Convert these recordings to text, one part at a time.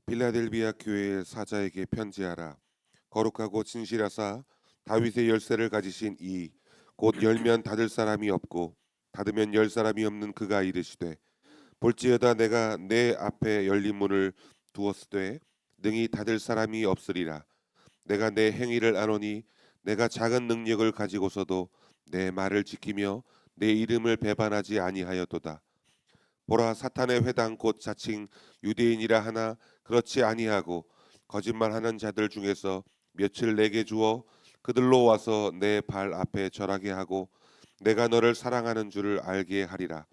빌라델비아 교회의 사자에게 편지하라. 거룩하고 진실하사 다윗의 열쇠를 가지신 이 곧 열면 닫을 사람이 없고 닫으면 열 사람이 없는 그가 이르시되 볼지어다 내가 내 앞에 열린 문을 두었으되 능히 닫을 사람이 없으리라. 내가 내 행위를 아노니 내가 작은 능력을 가지고서도 내 말을 지키며 내 이름을 배반하지 아니하였도다. 보라 사탄의 회당 곧 자칭 유대인이라 하나 그렇지 아니하고 거짓말하는 자들 중에서 며칠 내게 주어 그들로 와서 내 발 앞에 절하게 하고 내가 너를 사랑하는 줄을 알게 하리라.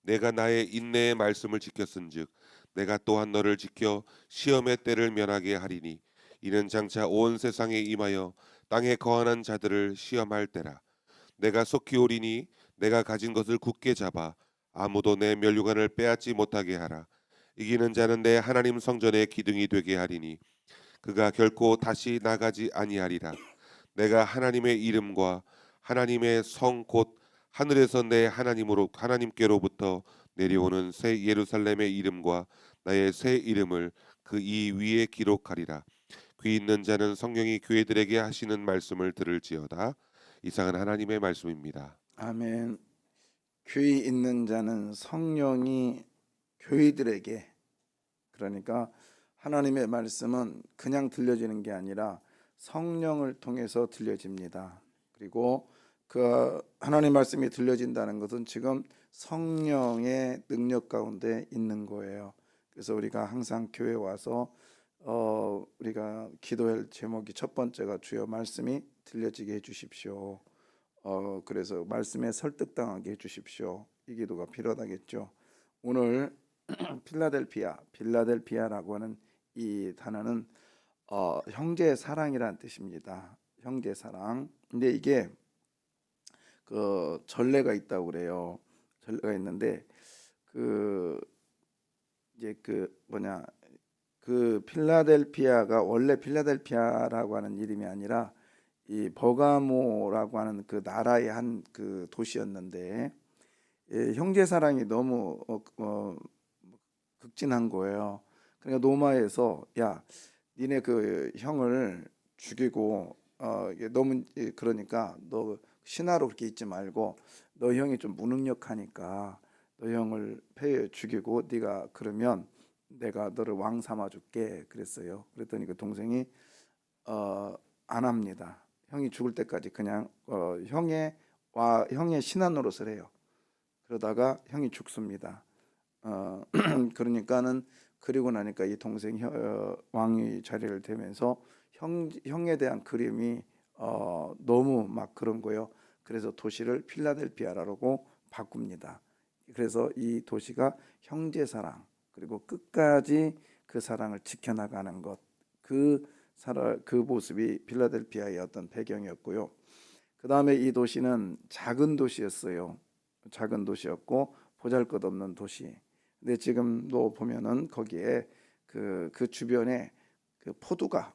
내가 나의 인내의 말씀을 지켰은즉 내가 또한 너를 지켜 시험의 때를 면하게 하리니 이는 장차 온 세상에 임하여 땅에 거하는 자들을 시험할 때라. 내가 속히 오리니 내가 가진 것을 굳게 잡아 아무도 내 면류관을 빼앗지 못하게 하라. 이기는 자는 내 하나님 성전의 기둥이 되게 하리니 그가 결코 다시 나가지 아니하리라. 내가 하나님의 이름과 하나님의 성 곧 하늘에서 내 하나님으로 하나님께로부터 내려오는 새 예루살렘의 이름과 나의 새 이름을 그 이 위에 기록하리라. 귀 있는 자는 성령이 교회들에게 하시는 말씀을 들을지어다. 이상은 하나님의 말씀입니다. 아멘. 귀 있는 자는 성령이 교회들에게, 그러니까 하나님의 말씀은 그냥 들려지는 게 아니라 성령을 통해서 들려집니다. 그리고 그 하나님 말씀이 들려진다는 것은 지금 성령의 능력 가운데 있는 거예요. 그래서 우리가 항상 교회 와서 우리가 기도할 제목이 첫 번째가 주여 말씀이 들려지게 해주십시오. 그래서 말씀에 설득당하게 해주십시오. 이 기도가 필요하겠죠. 오늘 빌라델피아라고 하는 이 단어는 형제 사랑이라는 뜻입니다. 형제 사랑. 근데 이게 그 전례가 있다고 그래요. 전례가 있는데 그 이제 그 필라델피아가 원래 필라델피아라고 하는 이름이 아니라 이 버가모라고 하는 그 나라의 한 그 도시였는데 형제 사랑이 너무 극진한 거예요. 그러니까 로마에서 야, 니네 그 형을 죽이고 이게 너무 그러니까 너 신하로 그렇게 있지 말고 너 형이 좀 무능력하니까 너 형을 패 죽이고 네가 그러면 내가 너를 왕 삼아 줄게 그랬어요. 그랬더니 그 동생이 안 합니다. 형이 죽을 때까지 그냥 형의 신하 노릇을 해요. 그러다가 형이 죽습니다. 그러니까는 그리고 나니까 이 동생 왕위 자리를 대면서 형에 대한 그림이 너무 막 그런 거예요. 그래서 도시를 필라델피아라고 바꿉니다. 그래서 이 도시가 형제 사랑 그리고 끝까지 그 사랑을 지켜나가는 것, 그 모습이 필라델피아의 어떤 배경이었고요. 그 다음에 이 도시는 작은 도시였어요. 작은 도시였고 보잘것없는 도시. 근데 지금도 보면은 거기에 그 주변에 그 포도가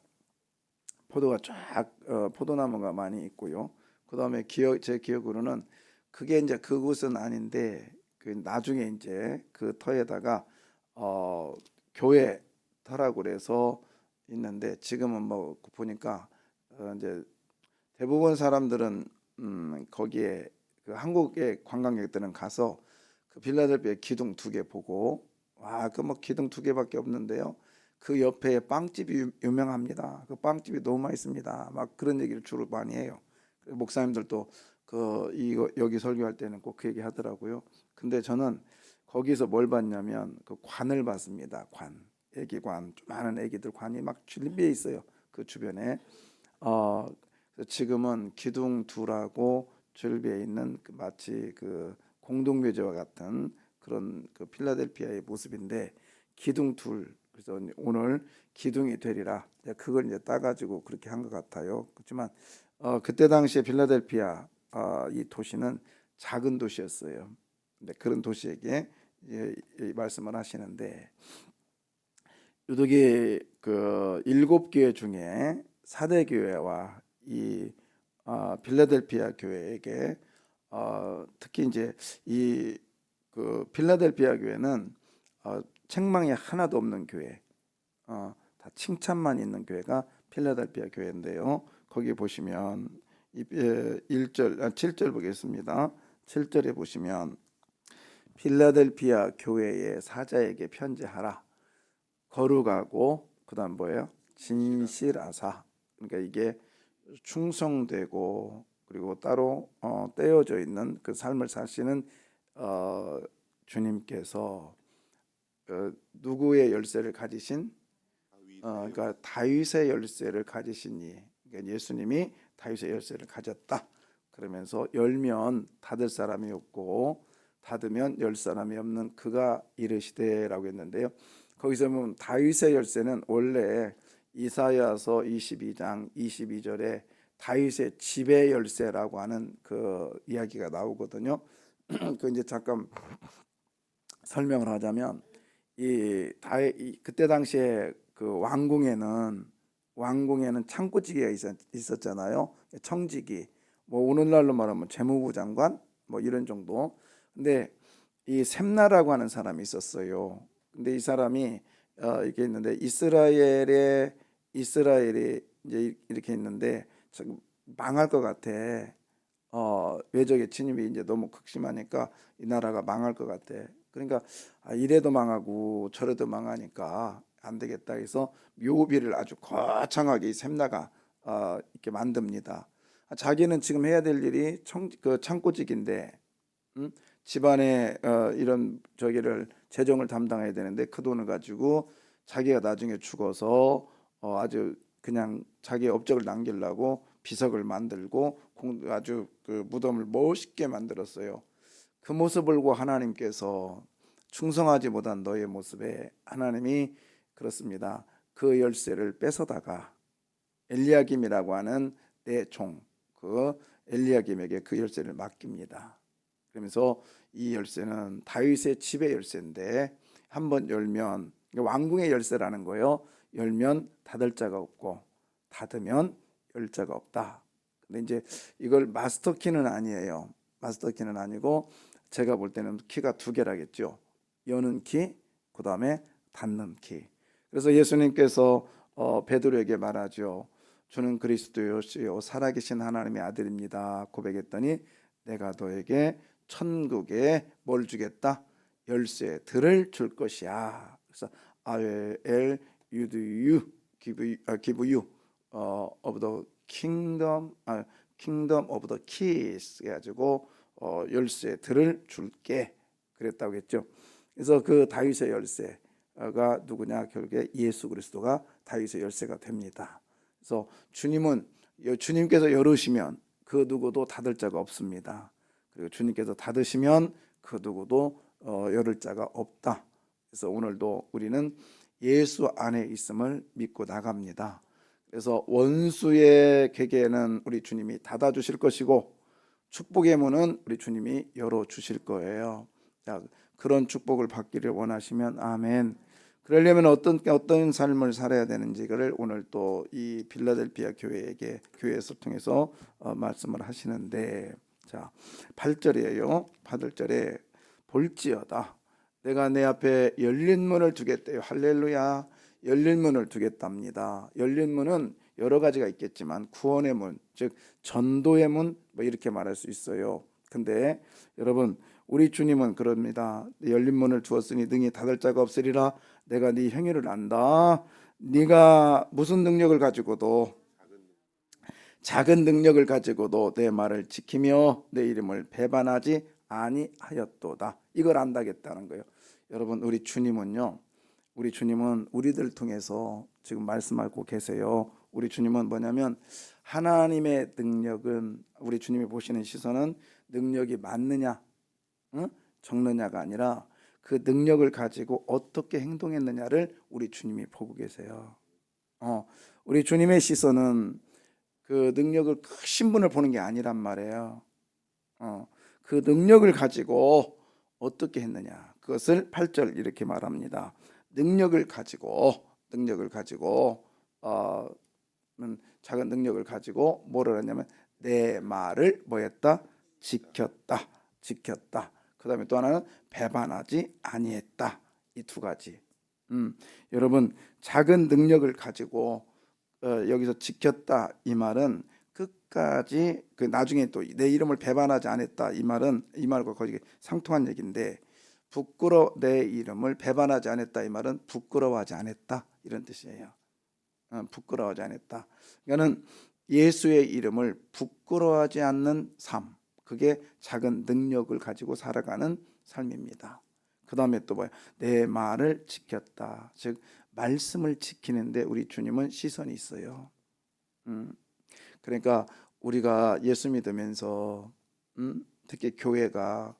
쫙 포도나무가 많이 있고요. 그 다음에 제 기억으로는 그게 이제 그곳은 아닌데 그 나중에 이제 그 터에다가 교회 터라고 그래서 있는데 지금은 뭐 보니까 이제 대부분 사람들은 거기에 그 한국의 관광객들은 가서 그 빌라델피아 기둥 2개 보고 와, 그 뭐 기둥 2개밖에 없는데요. 그 옆에 빵집이 유명합니다. 그 빵집이 너무 맛있습니다. 막 그런 얘기를 주로 많이 해요. 목사님들도 그 이거 여기 설교할 때는 꼭 그 얘기 하더라고요. 근데 저는 거기서 뭘 봤냐면 그 관을 봤습니다. 애기관, 많은 애기들 관이 막 준비해 있어요. 그 주변에. 지금은 기둥 둘하고 절비에 있는 마치 그 공동묘지와 같은 그런 그 필라델피아의 모습인데 기둥 둘. 그래서 오늘 기둥이 되리라. 그걸 이제 따가지고 그렇게 한 것 같아요. 그렇지만 그때 당시에 필라델피아 이 도시는 작은 도시였어요. 근데 그런 도시에게 이 말씀을 하시는데 유독이 그 7교회 중에 4대 교회와 이 필라델피아 교회에게 특히 이제 이 그 필라델피아 교회는 책망이 하나도 없는 교회. 다 칭찬만 있는 교회가 필라델피아 교회인데요. 거기 보시면 7절 보겠습니다. 7절에 보시면 필라델피아 교회의 사자에게 편지하라. 거룩하고 그다음 뭐예요? 진실하사. 그러니까 이게 충성되고 그리고 따로 떼어져 있는 그 삶을 사시는 주님께서 누구의 열쇠를 가지신 그러니까 다윗의 열쇠를 가지시니 그러니까 예수님이 다윗의 열쇠를 가졌다. 그러면서 열면 닫을 사람이 없고 닫으면 열 사람이 없는 그가 이르시되라고 했는데요. 거기서 보면 다윗의 열쇠는 원래 이사야서 22장 22절에 다윗의 집의 열쇠라고 하는 그 이야기가 나오거든요. 그 이제 잠깐 설명을 하자면 그때 당시에 그 왕궁에는 창고지기가 있었잖아요. 청지기. 뭐 오늘날로 말하면 재무부 장관 뭐 이런 정도. 근데 이 셈나라고 하는 사람이 있었어요. 근데 이 사람이 이렇게 있는데 이스라엘이 이제 이렇게 있는데 망할 것 같아. 외적의 침입이 이제 너무 극심하니까 이 나라가 망할 것 같아. 그러니까 이래도 망하고 저래도 망하니까 안 되겠다 해서 묘비를 아주 거창하게 이 셈나가 이렇게 만듭니다. 자기는 지금 해야 될 일이 창고직인데 집안에 이런 저기를 재정을 담당해야 되는데 그 돈을 가지고 자기가 나중에 죽어서 아주 그냥 자기의 업적을 남기려고 비석을 만들고 아주 그 무덤을 멋있게 만들었어요. 그 모습을 보고 하나님께서 충성하지 못한 너의 모습에 하나님이 그렇습니다. 그 열쇠를 뺏어다가 엘리야김이라고 하는 내 종 그 엘리야김에게 그 열쇠를 맡깁니다. 그러면서 이 열쇠는 다윗의 집의 열쇠인데 한번 열면 왕궁의 열쇠라는 거예요. 열면 닫을 자가 없고 닫으면 열 자가 없다. 근데 이제 이걸 마스터 키는 아니에요. 마스터 키는 아니고 제가 볼 때는 키가 두 개라겠죠. 여는 키, 그 다음에 닫는 키. 그래서 예수님께서 베드로에게 말하죠. 주는 그리스도시요 살아계신 하나님의 아들입니다. 고백했더니 내가 너에게 천국에 뭘 주겠다? 열쇠들을 줄 것이야. 그래서 I will give you of the kingdom of the keys 해가지고 열쇠들을 줄게 그랬다고 했죠. 그래서 그 다윗의 열쇠가 누구냐? 결국에 예수 그리스도가 다윗의 열쇠가 됩니다. 그래서 주님께서 열으시면 그 누구도 닫을 자가 없습니다. 그리고 주님께서 닫으시면 그 누구도 열을 자가 없다. 그래서 오늘도 우리는 예수 안에 있음을 믿고 나갑니다. 그래서 원수의 궤계는 우리 주님이 닫아 주실 것이고 축복의 문은 우리 주님이 열어 주실 거예요. 자, 그런 축복을 받기를 원하시면 아멘. 그러려면 어떤 삶을 살아야 되는지를 오늘 또 이 빌라델피아 교회에서 통해서 말씀을 하시는데, 자 8절이에요. 8절에 볼지어다 내가 내 앞에 열린 문을 두겠대요. 할렐루야. 열린 문을 두겠답니다. 열린 문은 여러 가지가 있겠지만 구원의 문, 즉 전도의 문 뭐 이렇게 말할 수 있어요. 근데 여러분 우리 주님은 그럽니다. 열린 문을 두었으니 능히 닫을 자가 없으리라. 내가 네 행위를 안다. 네가 무슨 능력을 가지고도 작은 능력을 가지고도 내 말을 지키며 내 이름을 배반하지 아니하였도다. 이걸 안다겠다는 거예요. 여러분 우리 주님은 우리들 통해서 지금 말씀하고 계세요. 우리 주님은 뭐냐면 하나님의 능력은 우리 주님이 보시는 시선은 능력이 많느냐 적느냐가 아니라 그 능력을 가지고 어떻게 행동했느냐를 우리 주님이 보고 계세요. 우리 주님의 시선은 그 능력을 크신 분을 보는 게 아니란 말이에요. 그 능력을 가지고 어떻게 했느냐 그것을 8절 이렇게 말합니다. 능력을 가지고 작은 능력을 가지고 뭐를 하냐면 내 말을 뭐했다? 지켰다. 그 다음에 또 하나는 배반하지 아니했다. 이 두 가지. 여러분 작은 능력을 가지고 여기서 지켰다 이 말은 끝까지 그 나중에 또 내 이름을 배반하지 않았다 이 말은 이 말과 거의 상통한 얘기인데 내 이름을 배반하지 않았다 이 말은 부끄러워하지 않았다 이런 뜻이에요. 부끄러워하지 않았다. 그러니까는 예수의 이름을 부끄러워하지 않는 삶, 그게 작은 능력을 가지고 살아가는 삶입니다. 그 다음에 또 뭐야? 내 말을 지켰다. 즉 말씀을 지키는데 우리 주님은 시선이 있어요. 그러니까 우리가 예수 믿으면서 특히 교회가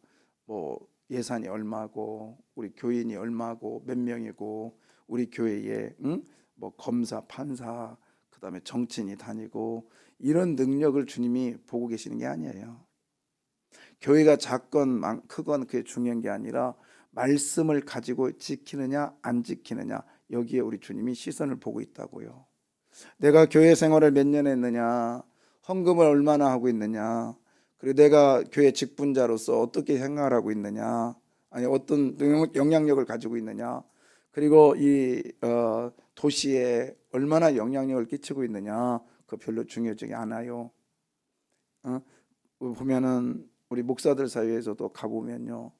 뭐 예산이 얼마고 우리 교인이 얼마고 몇 명이고 우리 교회에 뭐 검사, 판사, 그다음에 정치인이 다니고 이런 능력을 주님이 보고 계시는 게 아니에요. 교회가 작건 크건 그게 중요한 게 아니라 말씀을 가지고 지키느냐 안 지키느냐 여기에 우리 주님이 시선을 보고 있다고요. 내가 교회 생활을 몇 년 했느냐, 헌금을 얼마나 하고 있느냐, 그리고 내가 교회 직분자로서 어떻게 생각을 하고 있느냐, 아니 어떤 영향력을 가지고 있느냐, 그리고 이 도시에 얼마나 영향력을 끼치고 있느냐, 그 별로 중요하지 않아요. 보면은 우리 목사들 사이에서도 가보면요,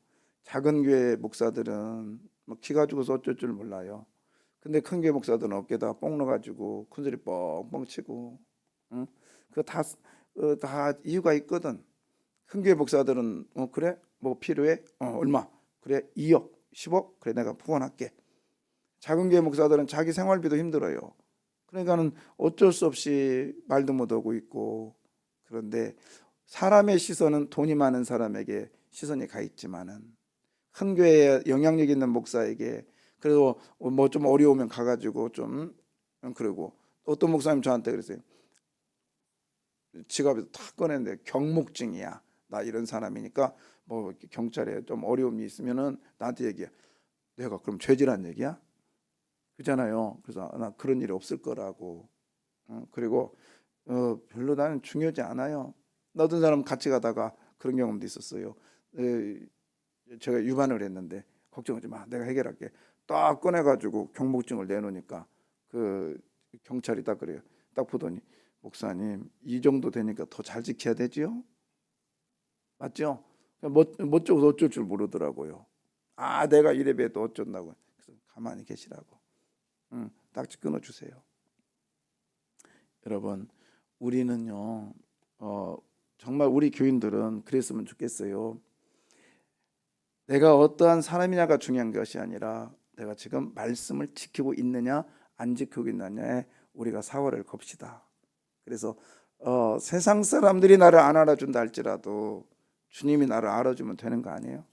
작은 교회 목사들은 뭐 키가 죽어서 어쩔 줄 몰라요. 근데 큰 교회 목사들은 어깨다가 뽕 넣어가지고 큰소리 뻥뻥 치고, 응? 그거 다 이유가 있거든. 큰 교회 목사들은 그래 뭐 필요해? 얼마? 그래 2억, 10억? 그래 내가 후원할게. 작은 교회 목사들은 자기 생활비도 힘들어요. 그러니까는 어쩔 수 없이 말도 못하고 있고. 그런데 사람의 시선은 돈이 많은 사람에게 시선이 가 있지만은 큰 교회에 영향력 있는 목사에게 그래도 뭐 좀 어려우면 가가지고 좀 그러고 어떤 목사님 저한테 그랬어요. 지갑에서 탁 꺼냈는데 경목증이야. 나 이런 사람이니까 뭐 경찰에 좀 어려움이 있으면은 나한테 얘기해. 내가 그럼 죄질한 얘기야? 그잖아요. 그래서 나 그런 일이 없을 거라고. 그리고 별로 나는 중요하지 않아요. 어떤 사람 같이 가다가 그런 경험도 있었어요. 제가 유반을 했는데 걱정하지 마. 내가 해결할게. 딱 꺼내가지고 경목증을 내놓으니까 그 경찰이 딱 그래요. 딱 보더니 목사님 이 정도 되니까 더 잘 지켜야 되지요? 맞죠? 못 줘서 어쩔 줄 모르더라고요. 아 내가 이래 봬도 어쩐다고. 그래서 가만히 계시라고. 딱지 끊어주세요. 여러분 우리는요 정말 우리 교인들은 그랬으면 좋겠어요. 내가 어떠한 사람이냐가 중요한 것이 아니라 내가 지금 말씀을 지키고 있느냐 안 지키고 있느냐에 우리가 사활을 겁시다. 그래서 세상 사람들이 나를 안 알아준다 할지라도 주님이 나를 알아주면 되는 거 아니에요?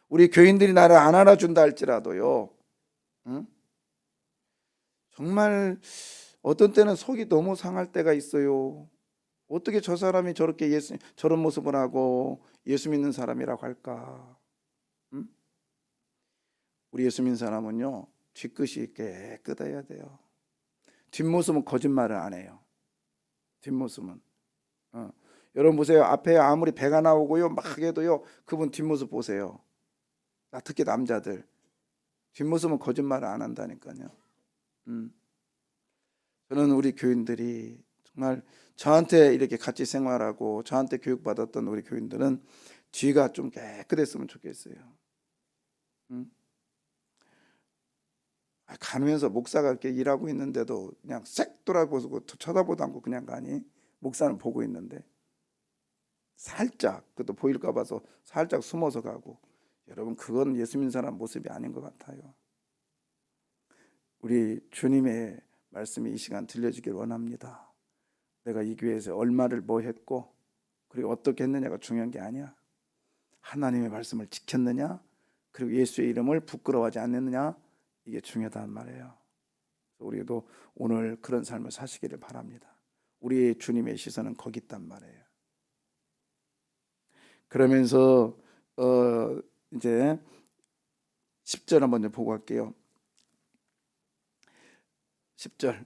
우리 교인들이 나를 안 알아준다 할지라도요, 정말 어떤 때는 속이 너무 상할 때가 있어요. 어떻게 저 사람이 저렇게 저런 모습을 하고 예수 믿는 사람이라고 할까? 우리 예수 믿는 사람은요 뒤끝이 깨끗해야 돼요. 뒷모습은 거짓말을 안 해요. 뒷모습은 여러분 보세요. 앞에 아무리 배가 나오고요 막 해도요 그분 뒷모습 보세요. 특히 남자들 뒷모습은 거짓말을 안 한다니까요. 저는 우리 교인들이 정말 저한테 이렇게 같이 생활하고 저한테 교육받았던 우리 교인들은 뒤가 좀 깨끗했으면 좋겠어요. 가면서 목사가 이렇게 일하고 있는데도 그냥 색 돌아보고 쳐다보도 않고 그냥 가니 목사는 보고 있는데 살짝 그것도 보일까 봐서 살짝 숨어서 가고 여러분 그건 예수 믿는 사람 모습이 아닌 것 같아요. 우리 주님의 말씀이 이 시간 들려지길 원합니다. 내가 이 교회에서 얼마를 뭐 했고 그리고 어떻게 했느냐가 중요한 게 아니야. 하나님의 말씀을 지켰느냐 그리고 예수의 이름을 부끄러워하지 않느냐 이게 중요하단 말이에요. 우리도 오늘 그런 삶을 사시기를 바랍니다. 우리 주님의 시선은 거기 있단 말이에요. 그러면서 이제 10절 한번 보고 갈게요. 10절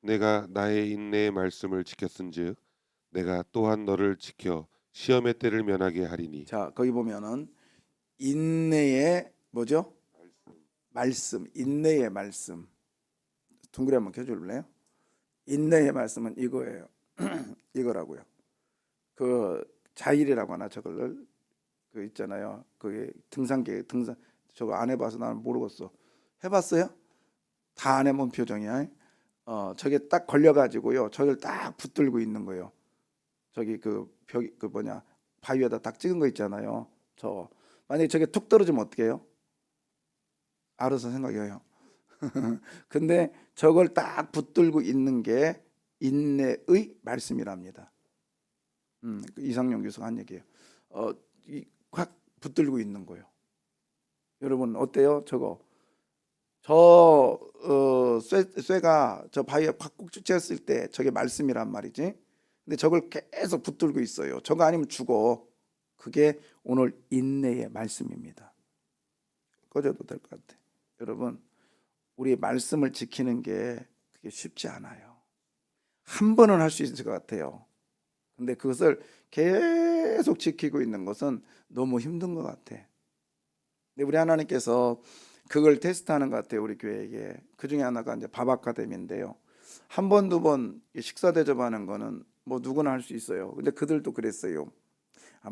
내가 나의 인내의 말씀을 지켰은즉 내가 또한 너를 지켜 시험의 때를 면하게 하리니. 자 거기 보면은 인내의 뭐죠? 말씀, 인내의 말씀. 둥그레 한번 켜줄래요? 인내의 말씀은 이거예요. 이거라고요. 그 자일이라고 하나 저걸 그 있잖아요. 그게 등산계 등산 저거 안 해봐서 나는 모르겠어. 해봤어요? 다 안 해본 표정이야. 저게 딱 걸려가지고요. 저걸 딱 붙들고 있는 거예요. 저기 그 벽 그 뭐냐 바위에다 딱 찍은 거 있잖아요. 저 만약에 저게 툭 떨어지면 어떻게 해요? 알아서 생각해요. 근데 저걸 딱 붙들고 있는 게 인내의 말씀이랍니다. 그 이상용 교수가 한 얘기예요. 확 붙들고 있는 거예요. 여러분 어때요? 저거 쇠가 저 바위에 확 꾹 찔렸을 때 저게 말씀이란 말이지. 근데 저걸 계속 붙들고 있어요. 저거 아니면 죽어. 그게 오늘 인내의 말씀입니다. 꺼져도 될 것 같아. 여러분 우리 말씀을 지키는 게 그게 쉽지 않아요. 한 번은 할 수 있을 것 같아요. 근데 그것을 계속 지키고 있는 것은 너무 힘든 것 같아. 근데 우리 하나님께서 그걸 테스트하는 것 같아요. 우리 교회에게. 그 중에 하나가 이제 밥 아카데미인데요. 한 번, 두 번 식사 대접하는 거는 뭐 누구나 할 수 있어요. 근데 그들도 그랬어요.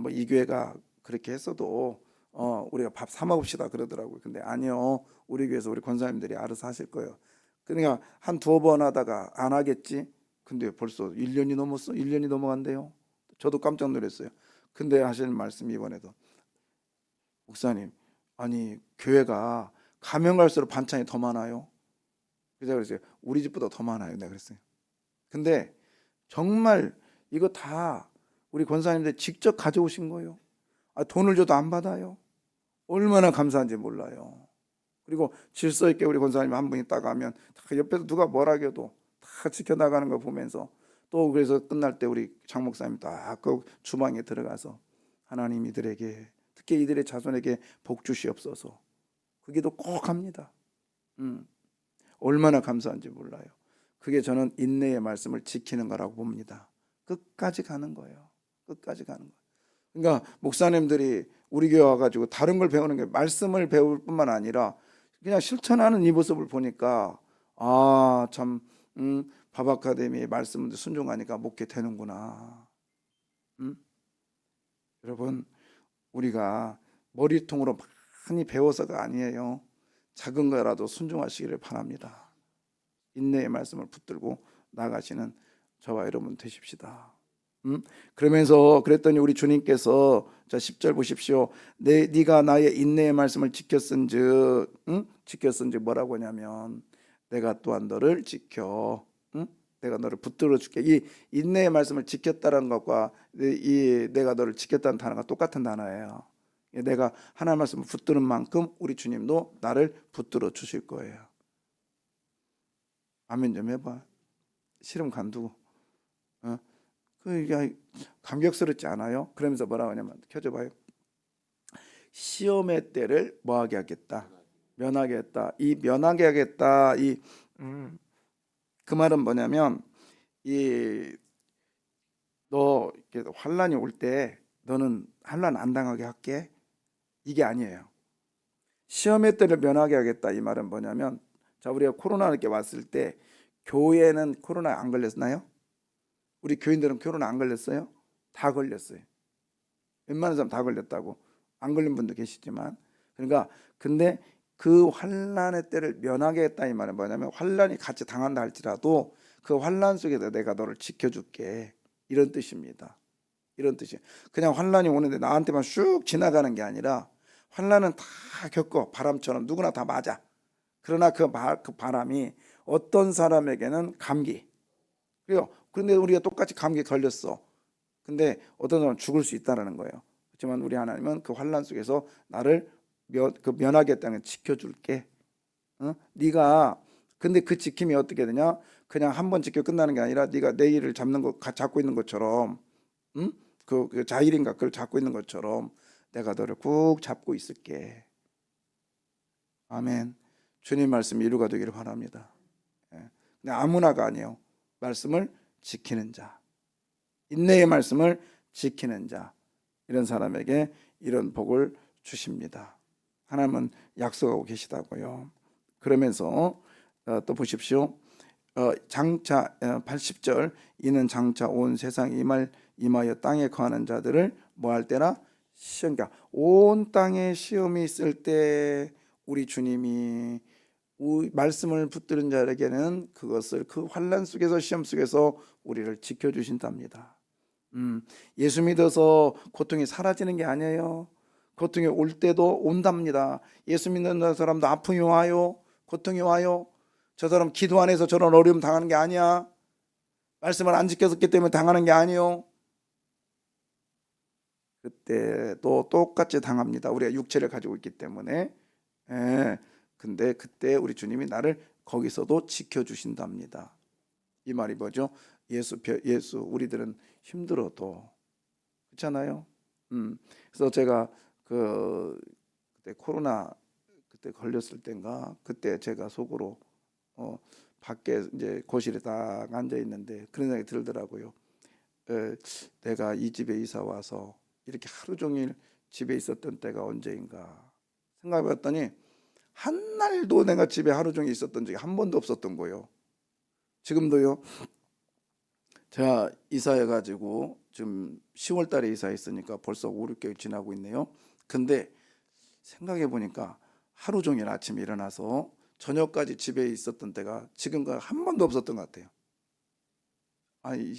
뭐 이 교회가 그렇게 했어도 우리가 밥 사 먹읍시다 그러더라고요. 근데 아니요. 우리 교회에서 우리 권사님들이 알아서 하실 거예요. 그러니까 한 두어 번 하다가 안 하겠지. 근데 벌써 1년이 넘었어. 1년이 넘어간대요. 저도 깜짝 놀랐어요. 근데 하시는 말씀이 이번에도 목사님, 아니 교회가 가면 갈수록 반찬이 더 많아요. 그래서 그랬어요. 우리 집보다 더 많아요. 내가 그랬어요. 근데 정말 이거 다 우리 권사님들 직접 가져오신 거예요. 돈을 줘도 안 받아요. 얼마나 감사한지 몰라요. 그리고 질서 있게 우리 권사님 한 분 있다가 하면 다 옆에서 누가 뭐라 해도 다 지켜나가는 거 보면서 또 그래서 끝날 때 우리 장 목사님 딱 그 주방에 들어가서 하나님 이들에게 특히 이들의 자손에게 복 주시옵소서. 그 기도 꼭 합니다. 얼마나 감사한지 몰라요. 그게 저는 인내의 말씀을 지키는 거라고 봅니다. 끝까지 가는 거예요. 끝까지 가는 거예요. 그러니까 목사님들이 우리 교회 와가지고 다른 걸 배우는 게 말씀을 배울 뿐만 아니라 그냥 실천하는 이 모습을 보니까 참 밥 아카데미 말씀을 순종하니까 목회 되는구나. 여러분 우리가 머리통으로 많이 배워서가 아니에요. 작은 거라도 순종하시기를 바랍니다. 인내의 말씀을 붙들고 나가시는 저와 여러분 되십시다. 그러면서 그랬더니 우리 주님께서 자 10절 보십시오. 네가 나의 인내의 말씀을 지켰은즉 지켰은즉 뭐라고 하냐면 내가 또한 너를 지켜. 내가 너를 붙들어 줄게. 이 인내의 말씀을 지켰다는 것과 이 내가 너를 지켰다는 단어가 똑같은 단어예요. 내가 하나님의 말씀을 붙드는 만큼 우리 주님도 나를 붙들어 주실 거예요. 아멘 좀 해봐. 시름 간두고. 그게 감격스럽지 않아요? 그러면서 뭐라고 하냐면 켜줘봐요. 시험의 때를 뭐하게 하겠다. 면하게 했다. 이 면하게 하겠다. 그 말은 뭐냐면 너 환란이 올 때 너는 환란 안 당하게 할게. 이게 아니에요. 시험의 때를 면하게 하겠다. 이 말은 뭐냐면 자 우리가 코로나 이렇게 왔을 때 교회는 코로나 안 걸렸나요? 우리 교인들은 코로나 안 걸렸어요? 다 걸렸어요. 웬만한 사람 다 걸렸다고. 안 걸린 분도 계시지만 그러니까 근데 그 환란의 때를 면하게 했다 이 말은 뭐냐면 환란이 같이 당한다 할지라도 그 환란 속에서 내가 너를 지켜줄게 이런 뜻입니다. 이런 뜻이에요. 그냥 환란이 오는데 나한테만 쑥 지나가는 게 아니라 환란은 다 겪어. 바람처럼 누구나 다 맞아. 그러나 그 바람이 어떤 사람에게는 감기. 그래요. 그런데 우리가 똑같이 감기 걸렸어. 근데 어떤 사람은 죽을 수 있다는 거예요. 그렇지만 우리 하나님은 그 환란 속에서 나를 면하겠다는 지켜줄게. 네가 근데 그 지킴이 어떻게 되냐? 그냥 한 번 지켜 끝나는 게 아니라 네가 내일을 잡고 있는 것처럼, 그 자일인가 그걸 잡고 있는 것처럼 내가 너를 꾹 잡고 있을게. 아멘. 주님 말씀 이루가 되기를 바랍니다. 근데 아무나가 아니에요. 말씀을 지키는 자, 인내의 말씀을 지키는 자, 이런 사람에게 이런 복을 주십니다. 하나님은 약속하고 계시다고요. 그러면서 또 보십시오. 장차 80절 이는 장차 온 세상에 임하여 땅에 거하는 자들을 뭐 할 때나 시험, 그러니까 온 땅에 시험이 있을 때 우리 주님이 말씀을 붙드는 자에게는 그것을 그 환난 속에서 시험 속에서 우리를 지켜주신답니다. 예수 믿어서 고통이 사라지는 게 아니에요. 고통이 올 때도 온답니다. 예수 믿는 사람도 아픔이 와요. 고통이 와요. 저 사람 기도 안 해서 저런 어려움 당하는 게 아니야. 말씀을 안 지켰기 때문에 당하는 게 아니요. 그때 또 똑같이 당합니다. 우리가 육체를 가지고 있기 때문에. 예. 근데 그때 우리 주님이 나를 거기서도 지켜주신답니다. 이 말이 뭐죠? 예수 우리들은 힘들어도 그렇잖아요. 그래서 제가 그때 코로나 그때 걸렸을 때인가 그때 제가 속으로 밖에 이제 거실에 딱 앉아 있는데 그런 생각이 들더라고요. 내가 이 집에 이사 와서 이렇게 하루 종일 집에 있었던 때가 언제인가 생각해 봤더니 한 날도 내가 집에 하루 종일 있었던 적이 한 번도 없었던 거예요. 지금도요. 제가 이사해 가지고 지금 10월 달에 이사했으니까 벌써 5, 6개월 지나고 있네요. 근데 생각해 보니까 하루 종일 아침에 일어나서 저녁까지 집에 있었던 때가 지금과 한 번도 없었던 것 같아요. 아니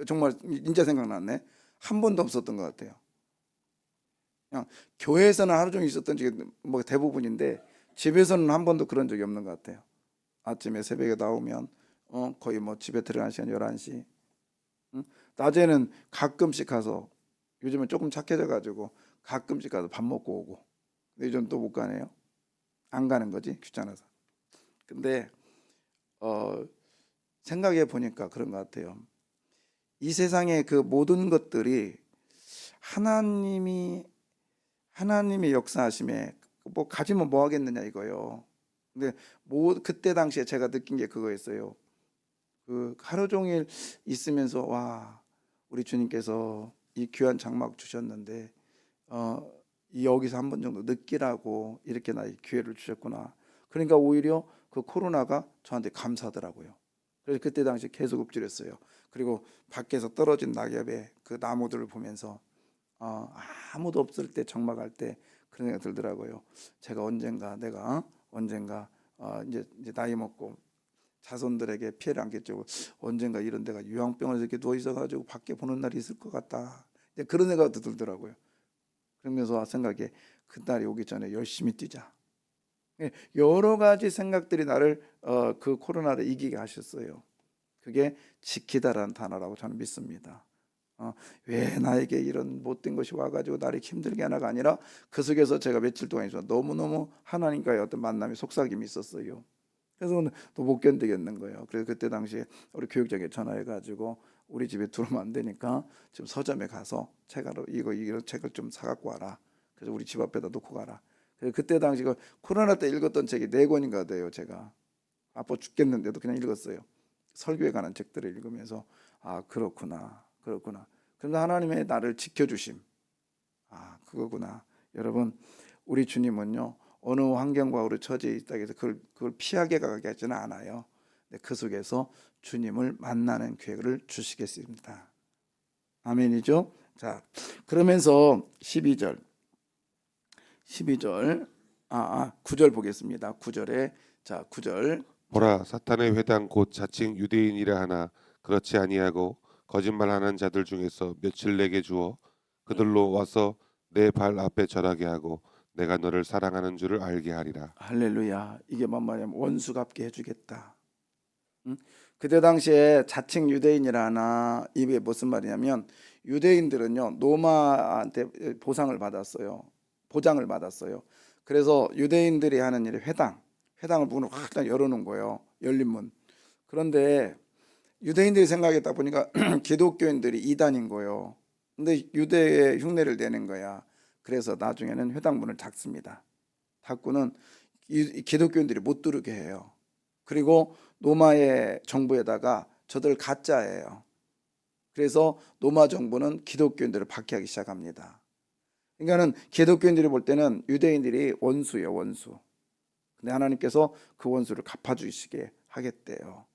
정말 진짜 생각났네. 한 번도 없었던 것 같아요. 그냥 교회에서는 하루 종일 있었던 적이 뭐 대부분인데 집에서는 한 번도 그런 적이 없는 것 같아요. 아침에 새벽에 나오면 거의 뭐 집에 들어가는 시간 11시. 낮에는 가끔씩 가서 요즘은 조금 착해져 가지고 가끔씩 가서 밥 먹고 오고. 근데 요즘 또 못 가네요. 안 가는 거지 귀찮아서. 근데 생각해 보니까 그런 것 같아요. 이 세상의 그 모든 것들이 하나님의 역사하심에 뭐 가지면 뭐 하겠느냐 이거요. 근데 뭐 그때 당시에 제가 느낀 게 그거였어요. 그 하루 종일 있으면서 와 우리 주님께서 이 귀한 장막 주셨는데 여기서 한 번 정도 느끼라고 이렇게 나의 기회를 주셨구나. 그러니까 오히려 그 코로나가 저한테 감사하더라고요. 그래서 그때 당시 계속 읊조렸어요. 그리고 밖에서 떨어진 낙엽의 그 나무들을 보면서 아무도 없을 때 적막할 때 그런 생각이 들더라고요. 제가 언젠가 이제 나이 먹고 자손들에게 피해를 안겠죠. 언젠가 이런 데가 유황병원에서 이렇게 누워 있어가지고 밖에 보는 날이 있을 것 같다. 이제 그런 생각도 들더라고요. 그러면서 생각에 그날이 오기 전에 열심히 뛰자. 여러 가지 생각들이 나를 그 코로나를 이기게 하셨어요. 그게 지키다라는 단어라고 저는 믿습니다. 왜 나에게 이런 못된 것이 와가지고 나를 힘들게 하나가 아니라 그 속에서 제가 며칠 동안 있어 너무너무 하나님과의 어떤 만남이 속삭임이 있었어요. 그래서 또 못 견디겠는 거예요. 그래서 그때 당시에 우리 교육장에 전화해가지고 우리 집에 들어오면 안 되니까 지금 서점에 가서 책으로 이런 책을 좀 사갖고 와라. 그래서 우리 집 앞에다 놓고 가라. 그래서 그때 당시 그 코로나 때 읽었던 책이 4권인가 돼요. 제가 아파 죽겠는데도 그냥 읽었어요. 설교에 관한 책들을 읽으면서 그렇구나. 그런데 하나님의 나를 지켜주심. 그거구나. 여러분 우리 주님은요 어느 환경과 우리 처지에 있다 해서 그걸 피하게 가게 하지는 않아요. 그 속에서 주님을 만나는 기회를 주시겠습니다. 아멘이죠. 자 그러면서 12절 9절 보겠습니다. 9절 보라 사탄의 회당 곧 자칭 유대인이라 하나 그렇지 아니하고 거짓말하는 자들 중에서 며칠 내게 주어 그들로 와서 내 발 앞에 절하게 하고 내가 너를 사랑하는 줄을 알게 하리라. 할렐루야. 이게 뭔 말이냐면 원수 갚게 해주겠다. 그때 당시에 자칭 유대인이라 하나 이게 무슨 말이냐면 유대인들은요 로마한테 보장을 받았어요. 그래서 유대인들이 하는 일이 회당을 문을 확 열어놓은 거예요. 열린 문. 그런데 유대인들이 생각했다 보니까 기독교인들이 이단인 거예요. 근데 유대의 흉내를 내는 거야. 그래서 나중에는 회당 문을 닫습니다. 닫고는 기독교인들이 못 들어오게 해요. 그리고 로마의 정부에다가 저들 가짜예요. 그래서 로마 정부는 기독교인들을 박해하기 시작합니다. 그러니까는 기독교인들이 볼 때는 유대인들이 원수예요, 원수. 근데 하나님께서 그 원수를 갚아주시게 하겠대요.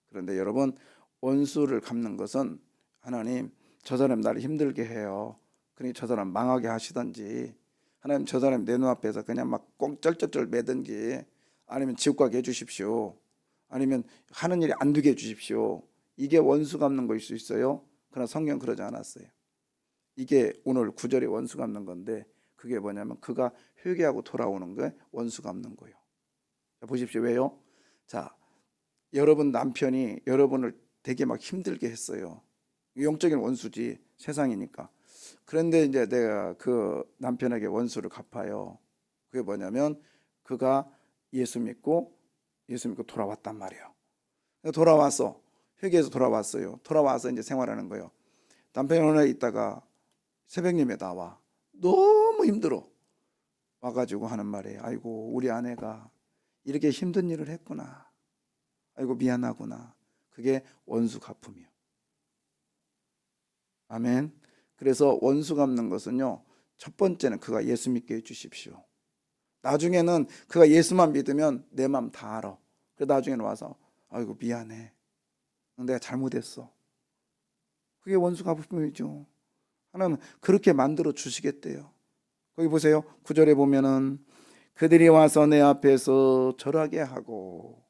그런데 여러분, 원수를 갚는 것은 하나님 저 사람 나를 힘들게 해요. 그러니 저 사람 망하게 하시든지, 하나님 저 사람 내 눈앞에서 그냥 막 꽁쩔쩔쩔 매든지, 아니면 지옥 가게 해주십시오. 아니면 하는 일이 안 되게 해주십시오. 이게 원수 갚는 거일 수 있어요. 그러나 성경은 그러지 않았어요. 이게 오늘 9절에 원수 갚는 건데, 그게 뭐냐면 그가 회개하고 돌아오는 게 원수 갚는 거예요. 자, 보십시오. 왜요? 자, 여러분 남편이 여러분을 되게 막 힘들게 했어요. 영적인 원수지, 세상이니까. 그런데 이제 내가 그 남편에게 원수를 갚아요. 그게 뭐냐면 그가 예수 믿고 돌아왔단 말이에요. 돌아와서 회개해서 돌아왔어요. 돌아와서 이제 생활하는 거예요. 남편이 오늘 있다가 새벽 예배 나와. 너무 힘들어. 와가지고 하는 말이에요. 아이고, 우리 아내가 이렇게 힘든 일을 했구나. 아이고, 미안하구나. 그게 원수 갚음이요. 아멘. 그래서 원수 갚는 것은요, 첫 번째는 그가 예수 믿게 해주십시오. 나중에는 그가 예수만 믿으면 내 마음 다 알아. 그래서 나중에는 와서 아이고, 미안해. 내가 잘못했어. 그게 원수 갚음이죠. 하나님은 그렇게 만들어 주시겠대요. 거기 보세요. 9절에 보면은 그들이 와서 내 앞에서 절하게 하고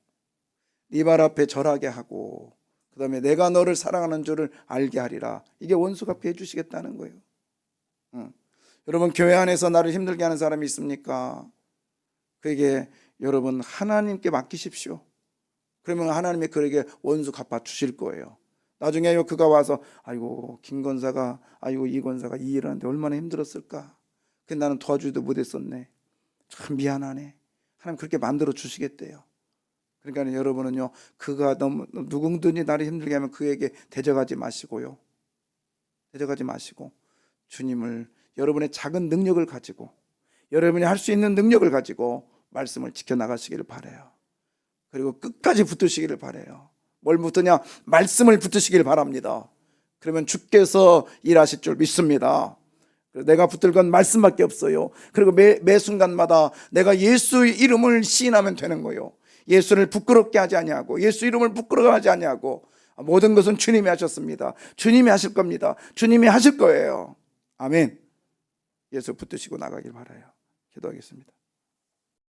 네 발 앞에 절하게 하고 그 다음에 내가 너를 사랑하는 줄을 알게 하리라. 이게 원수 갚게 해주시겠다는 거예요. 여러분, 교회 안에서 나를 힘들게 하는 사람이 있습니까? 그에게 여러분 하나님께 맡기십시오. 그러면 하나님이 그에게 원수 갚아 주실 거예요. 나중에 그가 와서 아이고, 김 권사가, 아이고, 이 권사가 이 일을 하는데 얼마나 힘들었을까. 근데 나는 도와주지도 못했었네. 참 미안하네. 하나님 그렇게 만들어 주시겠대요. 그러니까 여러분은요, 그가 너무 누구든지 나를 힘들게 하면 그에게 대적하지 마시고요. 대적하지 마시고 주님을, 여러분의 작은 능력을 가지고, 여러분이 할 수 있는 능력을 가지고 말씀을 지켜나가시기를 바라요. 그리고 끝까지 붙으시기를 바라요. 뭘 붙으냐? 말씀을 붙으시길 바랍니다. 그러면 주께서 일하실 줄 믿습니다. 내가 붙들 건 말씀밖에 없어요. 그리고 매 순간마다 내가 예수 이름을 시인하면 되는 거예요. 예수를 부끄럽게 하지 아니하고, 예수 이름을 부끄러워하지 아니하고, 모든 것은 주님이 하셨습니다. 주님이 하실 겁니다. 주님이 하실 거예요. 아멘. 예수 붙드시고 나가길 바라요. 기도하겠습니다.